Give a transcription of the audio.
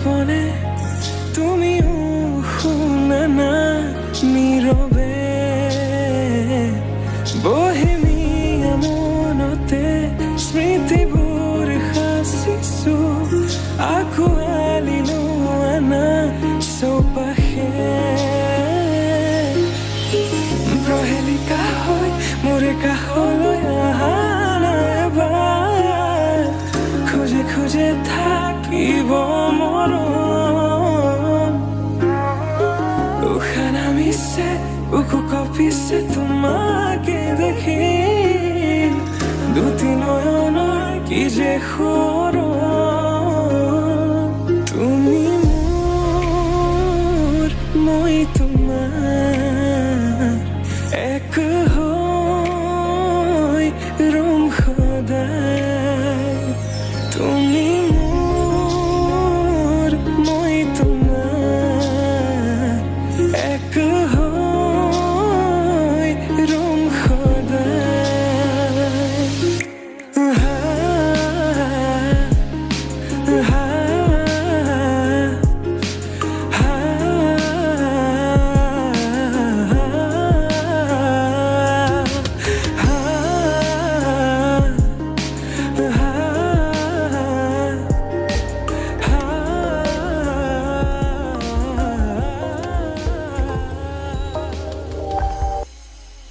গোপনে তুমিও শুনা না নীৰৱে বহেমিয়া মনতে স্মৃতিবোৰ সাঁচিছো আঁকোৱালি লোৱা না চৌপাশে প্ৰহেলিকা হৈ মোৰ কাষলৈ আহা না এবাৰ খোজে খোজে থাকিব মৰম উশাহ নামিছে বুকু কঁপিছে তোমাকে দেখি দুটি নয়নৰ কি যে সৰম